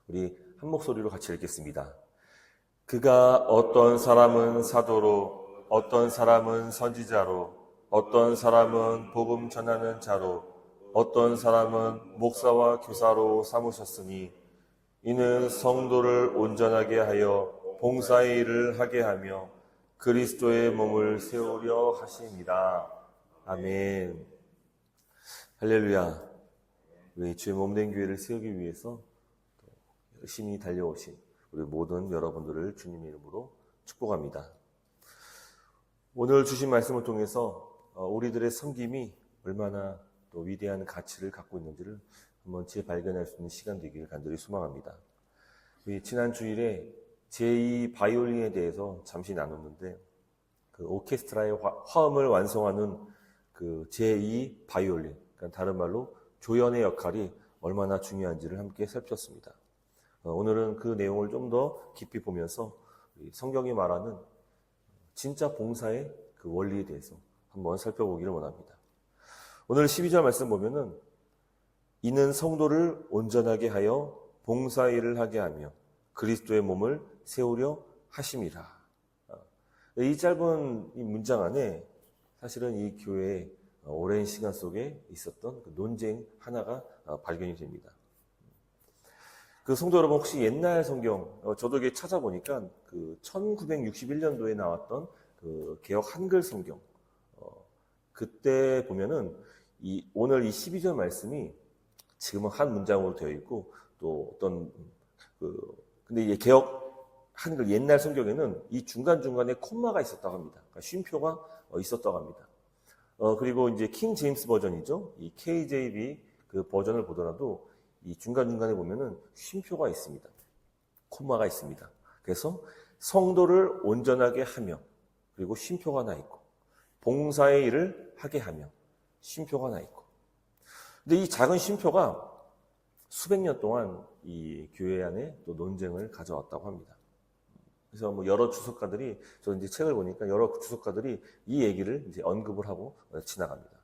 우리 한 목소리로 같이 읽겠습니다. 그가 어떤 사람은 사도로, 어떤 사람은 선지자로, 어떤 사람은 복음 전하는 자로, 어떤 사람은 목사와 교사로 삼으셨으니 이는 성도를 온전하게 하여 봉사의 일을 하게 하며 그리스도의 몸을 세우려 하심이라. 아멘. 할렐루야. 우리 주의 몸된 교회를 세우기 위해서 열심히 달려오신 우리 모든 여러분들을 주님의 이름으로 축복합니다. 오늘 주신 말씀을 통해서 우리들의 섬김이 얼마나 또 위대한 가치를 갖고 있는지를 한번 재발견할 수 있는 시간 되기를 간절히 소망합니다. 우리 지난 주일에 제2 바이올린에 대해서 잠시 나눴는데 그 오케스트라의 화음을 완성하는 그 제2 바이올린, 그러니까 다른 말로 조연의 역할이 얼마나 중요한지를 함께 살폈습니다. 오늘은 그 내용을 좀 더 깊이 보면서 성경이 말하는 진짜 봉사의 그 원리에 대해서 한번 살펴보기를 원합니다. 오늘 12절 말씀 보면은 이는 성도를 온전하게 하여 봉사일을 하게 하며 그리스도의 몸을 세우려 하심이라. 이 짧은 이 문장 안에 사실은 이 교회의 오랜 시간 속에 있었던 그 논쟁 하나가 발견이 됩니다. 그 성도 여러분, 혹시 옛날 성경, 저도 이게 찾아보니까 그 1961년도에 나왔던 그 개역 한글 성경, 그때 보면은 오늘 이 12절 말씀이 지금은 한 문장으로 되어 있고 또 어떤 근데 이 개역 한글 옛날 성경에는 이 중간중간에 콤마가 있었다고 합니다. 그러니까 쉼표가 있었다고 합니다. 그리고 이제 킹 제임스 버전이죠. 이 KJV 그 버전을 보더라도 이 중간중간에 보면은 쉼표가 있습니다. 콤마가 있습니다. 그래서 성도를 온전하게 하며, 그리고 쉼표가 하나 있고, 봉사의 일을 하게 하며, 쉼표가 하나 있고. 근데 이 작은 쉼표가 수백 년 동안 이 교회 안에 또 논쟁을 가져왔다고 합니다. 그래서 뭐 여러 주석가들이, 저 이제 책을 보니까 여러 주석가들이 이 얘기를 이제 언급을 하고 지나갑니다.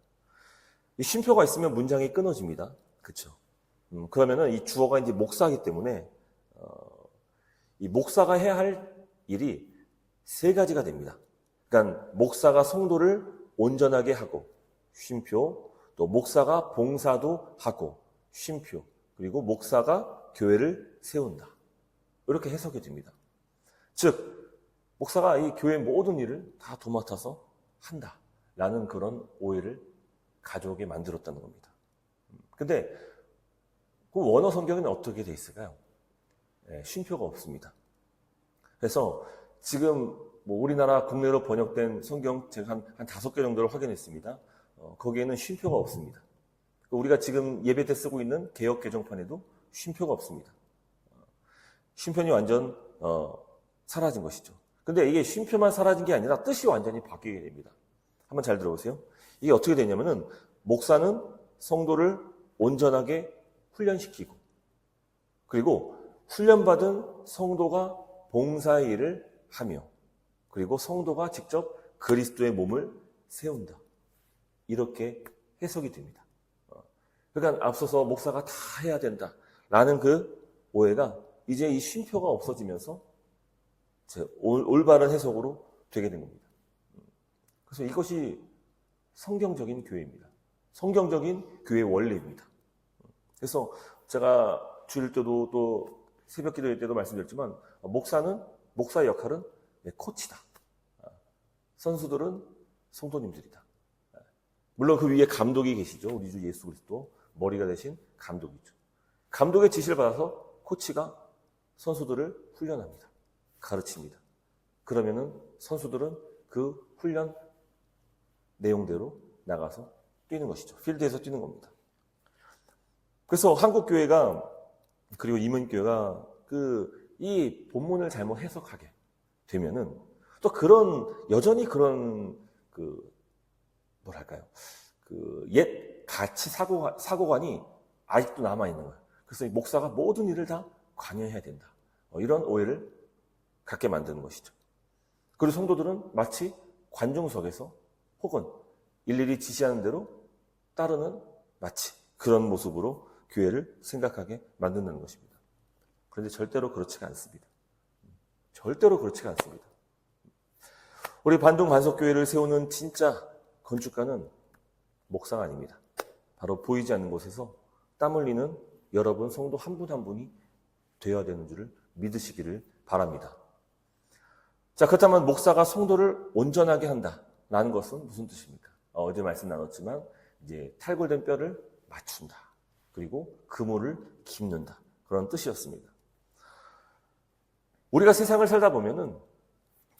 이 쉼표가 있으면 문장이 끊어집니다. 그렇죠? 그러면은 이 주어가 이제 목사이기 때문에 이 목사가 해야 할 일이 세 가지가 됩니다. 그러니까 목사가 성도를 온전하게 하고 쉼표, 또 목사가 봉사도 하고 쉼표, 그리고 목사가 교회를 세운다. 이렇게 해석이 됩니다. 즉 목사가 이 교회 모든 일을 다 도맡아서 한다라는 그런 오해를 가져오게 만들었다는 겁니다. 근데 그 원어 성경에는 어떻게 돼 있을까요? 쉼표가 없습니다. 그래서 지금 뭐 우리나라 국내로 번역된 성경 제가 한 5개 정도를 확인했습니다. 거기에는 쉼표가 없습니다. 우리가 지금 예배 때 쓰고 있는 개역 개정판에도 쉼표가 없습니다. 쉼표는 완전 사라진 것이죠. 근데 이게 쉼표만 사라진 게 아니라 뜻이 완전히 바뀌게 됩니다. 한번 잘 들어보세요. 이게 어떻게 되냐면은 목사는 성도를 온전하게 훈련시키고, 그리고 훈련받은 성도가 봉사의 일을 하며, 그리고 성도가 직접 그리스도의 몸을 세운다. 이렇게 해석이 됩니다. 그러니까 앞서서 목사가 다 해야 된다라는 그 오해가 이제 이 쉼표가 없어지면서 올바른 해석으로 되게 된 겁니다. 그래서 이것이 성경적인 교회입니다. 성경적인 교회 원리입니다. 그래서 제가 주일 때도 또 새벽 기도회 때도 말씀드렸지만 목사는 목사의 역할은 코치다. 선수들은 성도님들이다. 물론 그 위에 감독이 계시죠. 우리 주 예수 그리스도 머리가 되신 감독이죠. 감독의 지시를 받아서 코치가 선수들을 훈련합니다. 가르칩니다. 그러면은 선수들은 그 훈련 내용대로 나가서 뛰는 것이죠. 필드에서 뛰는 겁니다. 그래서 한국교회가, 그리고 이문교회가 이 본문을 잘못 해석하게 되면은 또 여전히 그런 뭐랄까요. 옛 가치 사고관이 아직도 남아있는 거예요. 그래서 이 목사가 모든 일을 다 관여해야 된다. 이런 오해를 갖게 만드는 것이죠. 그리고 성도들은 마치 관중석에서 혹은 일일이 지시하는 대로 따르는 마치 그런 모습으로 교회를 생각하게 만든다는 것입니다. 그런데 절대로 그렇지가 않습니다. 절대로 그렇지가 않습니다. 우리 반동 반석교회를 세우는 진짜 건축가는 목사가 아닙니다. 바로 보이지 않는 곳에서 땀 흘리는 여러분 성도 한 분 한 분이 되어야 되는 줄을 믿으시기를 바랍니다. 자, 그렇다면 목사가 성도를 온전하게 한다라는 것은 무슨 뜻입니까? 어제 말씀 나눴지만 이제 탈골된 뼈를 맞춘다. 그리고 그물을 깁는다. 그런 뜻이었습니다. 우리가 세상을 살다 보면은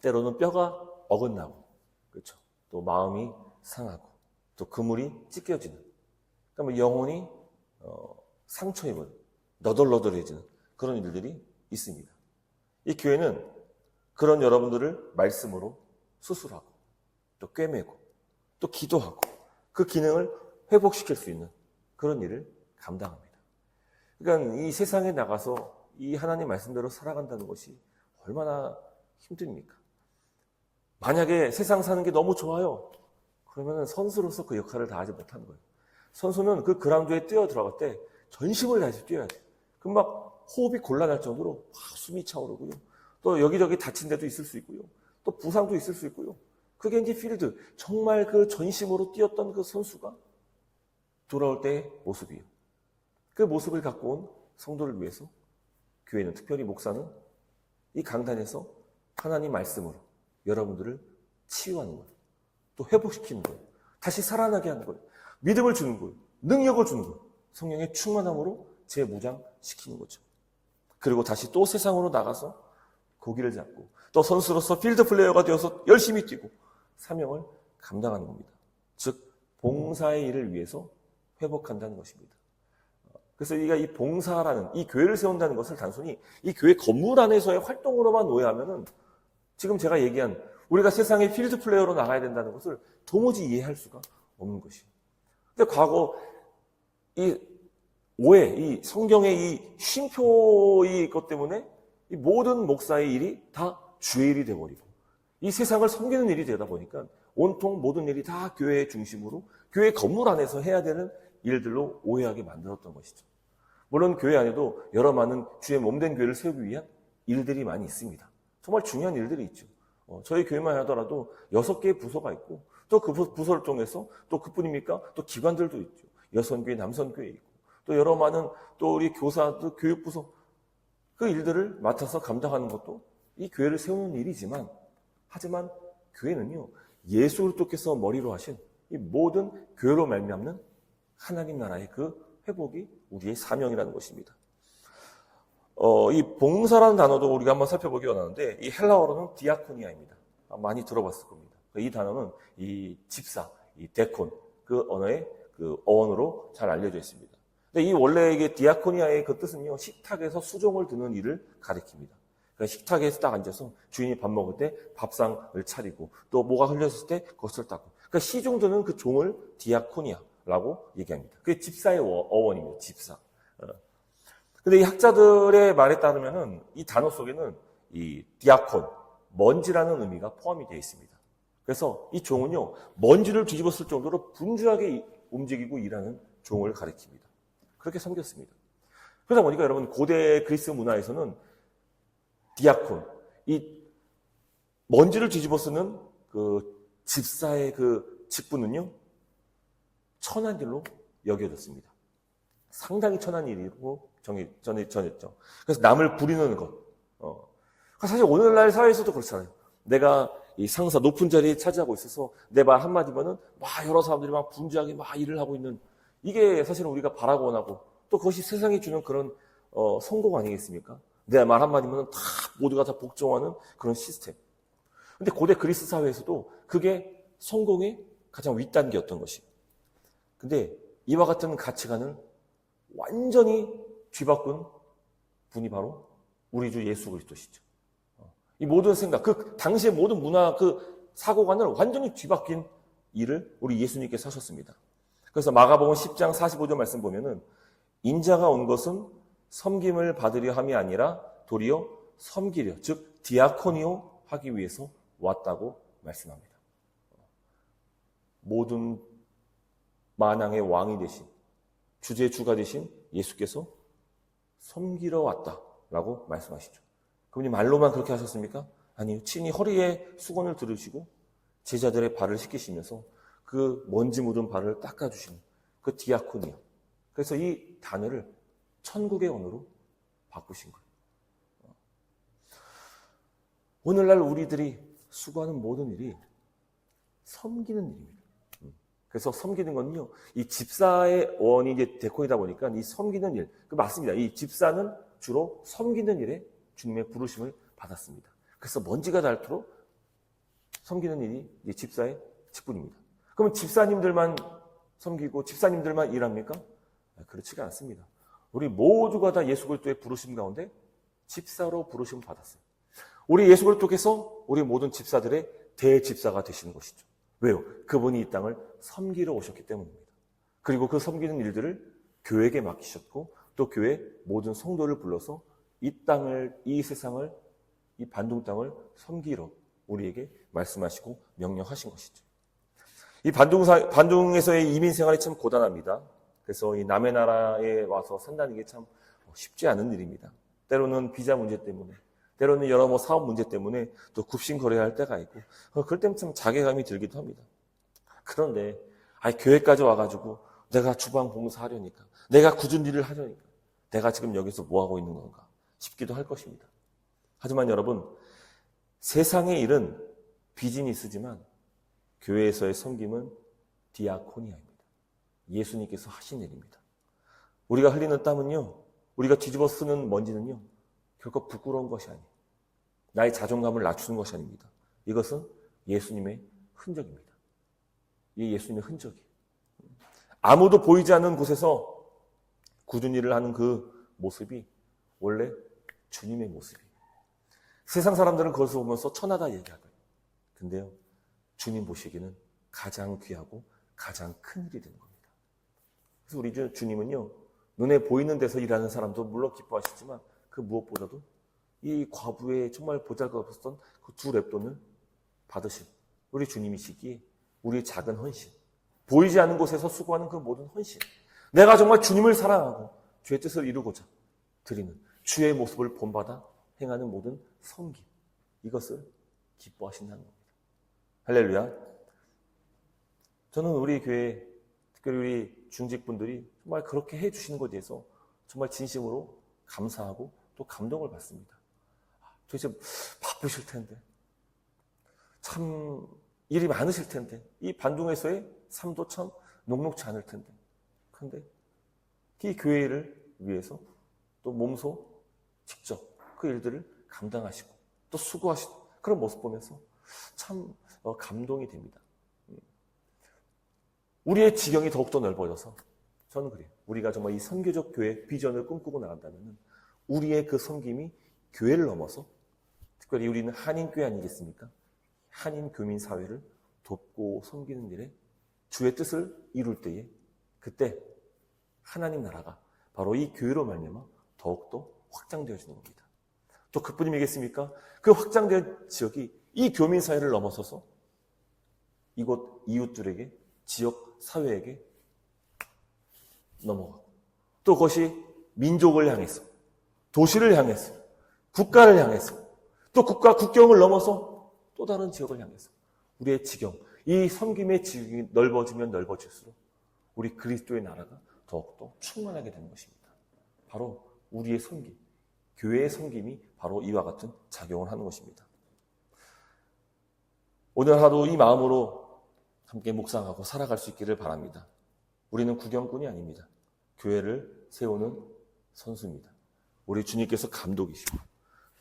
때로는 뼈가 어긋나고, 그렇죠. 또 마음이 상하고, 또 그물이 찢겨지는, 그러니까 영혼이 상처 입은, 너덜너덜해지는 그런 일들이 있습니다. 이 교회는 그런 여러분들을 말씀으로 수술하고, 또 꿰매고, 또 기도하고, 그 기능을 회복시킬 수 있는 그런 일을 감당합니다. 그러니까 이 세상에 나가서 이 하나님 말씀대로 살아간다는 것이 얼마나 힘듭니까? 만약에 세상 사는 게 너무 좋아요. 그러면 선수로서 그 역할을 다하지 못하는 거예요. 선수는 그 그라운드에 뛰어 들어갈 때 전심을 다해서 뛰어야 돼요. 그럼 막 호흡이 곤란할 정도로 막 숨이 차오르고요. 또 여기저기 다친 데도 있을 수 있고요. 또 부상도 있을 수 있고요. 그게 이제 필드, 정말 그 전심으로 뛰었던 그 선수가 돌아올 때의 모습이에요. 그 모습을 갖고 온 성도를 위해서 교회는, 특별히 목사는 이 강단에서 하나님 말씀으로 여러분들을 치유하는 거예요. 또 회복시키는 거예요. 다시 살아나게 하는 거예요. 믿음을 주는 거예요. 능력을 주는 거예요. 성령의 충만함으로 재무장시키는 거죠. 그리고 다시 또 세상으로 나가서 고기를 잡고 또 선수로서 필드 플레이어가 되어서 열심히 뛰고 사명을 감당하는 겁니다. 즉 봉사의 일을 위해서 회복한다는 것입니다. 그래서 우리가 이 봉사라는, 이 교회를 세운다는 것을 단순히 이 교회 건물 안에서의 활동으로만 오해하면은 지금 제가 얘기한 우리가 세상의 필드 플레이어로 나가야 된다는 것을 도무지 이해할 수가 없는 것이에요. 근데 과거 이 오해, 이 성경의 이 쉼표의 것 때문에 이 모든 목사의 일이 다 주의 일이 되어버리고 이 세상을 섬기는 일이 되다 보니까 온통 모든 일이 다 교회 중심으로 교회 건물 안에서 해야 되는 일들로 오해하게 만들었던 것이죠. 물론 교회 안에도 여러 많은 주의 몸된 교회를 세우기 위한 일들이 많이 있습니다. 정말 중요한 일들이 있죠. 저희 교회만 하더라도 6개의 부서가 있고 또 그 부서를 통해서 또 그뿐입니까? 또 기관들도 있죠. 여성교회, 남성교회 있고 또 여러 많은 또 우리 교사들, 교육부서 그 일들을 맡아서 감당하는 것도 이 교회를 세우는 일이지만 하지만 교회는요 예수 그리스도께서 머리로 하신 이 모든 교회로 말미암는 하나님 나라의 그 회복이 우리의 사명이라는 것입니다. 이 봉사라는 단어도 우리가 한번 살펴보기 원하는데 이 헬라어로는 디아코니아입니다. 많이 들어봤을 겁니다. 이 단어는 이 집사, 이 데콘 그 언어의 그 어원으로 잘 알려져 있습니다. 근데 이 원래 이게 디아코니아의 그 뜻은요 식탁에서 수종을 드는 일을 가리킵니다. 그러니까 식탁에서 딱 앉아서 주인이 밥 먹을 때 밥상을 차리고 또 뭐가 흘렸을 때 그것을 닦고 그러니까 시중 드는 그 종을 디아코니아라고 얘기합니다. 그게 집사의 어원입니다. 집사. 근데 이 학자들의 말에 따르면은 이 단어 속에는 이 디아콘, 먼지라는 의미가 포함이 되어 있습니다. 그래서 이 종은요, 먼지를 뒤집었을 정도로 분주하게 움직이고 일하는 종을 가리킵니다. 그렇게 섬겼습니다. 그러다 보니까 여러분, 고대 그리스 문화에서는 디아콘, 이 먼지를 뒤집어 쓰는 그 집사의 그 직분은요, 천한 일로 여겨졌습니다. 상당히 천한 일이고 전했죠. 그래서 남을 부리는 것. 사실 오늘날 사회에서도 그렇잖아요. 내가 이 상사 높은 자리에 차지하고 있어서 내 말 한마디면은 막 여러 사람들이 막 분주하게 막 일을 하고 있는 이게 사실은 우리가 바라고 원하고 또 그것이 세상이 주는 그런 성공 아니겠습니까? 내 말 한마디면은 다 모두가 다 복종하는 그런 시스템. 근데 고대 그리스 사회에서도 그게 성공의 가장 윗단계였던 것이. 근데 이와 같은 가치관을 완전히 뒤바꾼 분이 바로 우리 주 예수 그리스도시죠. 이 모든 생각, 그 당시의 모든 문화, 그 사고관을 완전히 뒤바뀐 일을 우리 예수님께서 하셨습니다. 그래서 마가복음 10장 45절 말씀 보면은 인자가 온 것은 섬김을 받으려 함이 아니라 도리어 섬기려, 즉 디아코니오 하기 위해서 왔다고 말씀합니다. 모든 만왕의 왕이 되신 주제의 주가 되신 예수께서 섬기러 왔다. 라고 말씀하시죠. 그분이 말로만 그렇게 하셨습니까? 아니요. 친히 허리에 수건을 들으시고 제자들의 발을 씻기시면서 그 먼지 묻은 발을 닦아주시는 그 디아코니아. 그래서 이 단어를 천국의 언어로 바꾸신 거예요. 오늘날 우리들이 수고하는 모든 일이 섬기는 일입니다. 그래서 섬기는 건요, 이 집사의 원이 이제 대콘이다 보니까 이 섬기는 일, 그 맞습니다. 이 집사는 주로 섬기는 일에 주님의 부르심을 받았습니다. 그래서 먼지가 닳도록 섬기는 일이 이 집사의 직분입니다. 그러면 집사님들만 섬기고 집사님들만 일합니까? 그렇지가 않습니다. 우리 모두가 다 예수 그리스도의 부르심 가운데 집사로 부르심을 받았어요. 우리 예수 그리스도께서 우리 모든 집사들의 대집사가 되시는 것이죠. 왜요? 그분이 이 땅을 섬기러 오셨기 때문입니다. 그리고 그 섬기는 일들을 교회에게 맡기셨고 또 교회 모든 성도를 불러서 이 땅을, 이 세상을, 이 반동 땅을 섬기러 우리에게 말씀하시고 명령하신 것이죠. 이 반둥에서의 이민 생활이 참 고단합니다. 그래서 이 남의 나라에 와서 산다는 게 참 쉽지 않은 일입니다. 때로는 비자 문제 때문에, 때로는 여러 사업 문제 때문에 또 굽신거려야 할 때가 있고, 그럴 때는 참 자괴감이 들기도 합니다. 그런데 교회까지 와가지고 내가 주방 봉사하려니까, 내가 굳은 일을 하려니까, 내가 지금 여기서 뭐 하고 있는 건가 싶기도 할 것입니다. 하지만 여러분, 세상의 일은 비즈니스지만 교회에서의 섬김은 디아코니아입니다. 예수님께서 하신 일입니다. 우리가 흘리는 땀은요, 우리가 뒤집어 쓰는 먼지는요, 결코 부끄러운 것이 아니에요. 나의 자존감을 낮추는 것이 아닙니다. 이것은 예수님의 흔적입니다. 이 예수님의 흔적이에요. 아무도 보이지 않는 곳에서 굳은 일을 하는 그 모습이 원래 주님의 모습이에요. 세상 사람들은 그것을 보면서 천하다 얘기할 거예요. 근데요, 주님 보시기에는 가장 귀하고 가장 큰 일이 되는 겁니다. 그래서 우리 주님은요, 눈에 보이는 데서 일하는 사람도 물론 기뻐하시지만 그 무엇보다도 이 과부의 정말 보잘것없었던 그 두 렙돈을 받으신 우리 주님이시기에 우리의 작은 헌신, 보이지 않는 곳에서 수고하는 그 모든 헌신, 내가 정말 주님을 사랑하고 주의 뜻을 이루고자 드리는 주의 모습을 본받아 행하는 모든 섬김, 이것을 기뻐하신다는 겁니다. 할렐루야. 저는 우리 교회, 특별히 우리 중직분들이 정말 그렇게 해주시는 것에 대해서 정말 진심으로 감사하고 또 감동을 받습니다. 도대체 바쁘실 텐데, 참 일이 많으실 텐데, 이 반둥에서의 삶도 참 녹록지 않을 텐데, 그런데 이 교회를 위해서 또 몸소 직접 그 일들을 감당하시고 또 수고하시는 그런 모습 보면서 참 감동이 됩니다. 우리의 지경이 더욱더 넓어져서 저는 그래요. 우리가 정말 이 선교적 교회 비전을 꿈꾸고 나간다면 우리의 그 섬김이 교회를 넘어서 특별히 우리는 한인교회 아니겠습니까? 한인 교민 사회를 돕고 섬기는 일에 주의 뜻을 이룰 때에 그때 하나님 나라가 바로 이 교회로 말미암아 더욱더 확장되어지는 겁니다. 또 그뿐이겠습니까? 그 확장된 지역이 이 교민 사회를 넘어서서 이곳 이웃들에게, 지역 사회에게 넘어가고 또 그것이 민족을 향해서, 도시를 향해서, 국가를 향해서, 또 국가 국경을 넘어서 또 다른 지역을 향해서 우리의 지경, 이 섬김의 지경이 넓어지면 넓어질수록 우리 그리스도의 나라가 더욱더 충만하게 되는 것입니다. 바로 우리의 섬김, 교회의 섬김이 바로 이와 같은 작용을 하는 것입니다. 오늘 하루 이 마음으로 함께 묵상하고 살아갈 수 있기를 바랍니다. 우리는 구경꾼이 아닙니다. 교회를 세우는 선수입니다. 우리 주님께서 감독이시고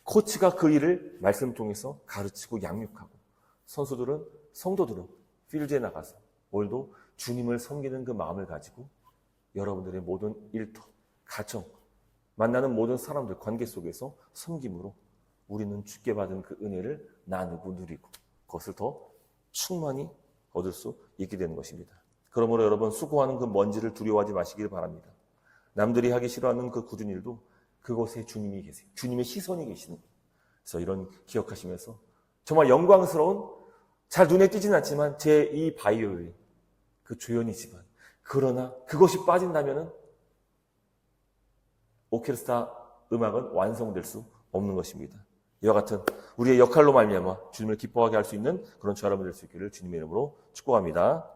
코치가 그 일을 말씀 통해서 가르치고 양육하고 선수들은, 성도들은 필드에 나가서 오늘도 주님을 섬기는 그 마음을 가지고 여러분들의 모든 일터, 가정, 만나는 모든 사람들 관계 속에서 섬김으로 우리는 주께 받은 그 은혜를 나누고 누리고 그것을 더 충만히 얻을 수 있게 되는 것입니다. 그러므로 여러분 수고하는 그 먼지를 두려워하지 마시길 바랍니다. 남들이 하기 싫어하는 그 굳은 일도 그곳에 주님이 계세요. 주님의 시선이 계시는 거예요. 그래서 이런 기억하시면서 정말 영광스러운, 잘 눈에 띄진 않지만 제 이 바이올린, 그 조연이지만 그러나 그것이 빠진다면은 오케스트라 음악은 완성될 수 없는 것입니다. 이와 같은 우리의 역할로 말미암아 주님을 기뻐하게 할 수 있는 그런 저 여러분 될 수 있기를 주님의 이름으로 축복합니다.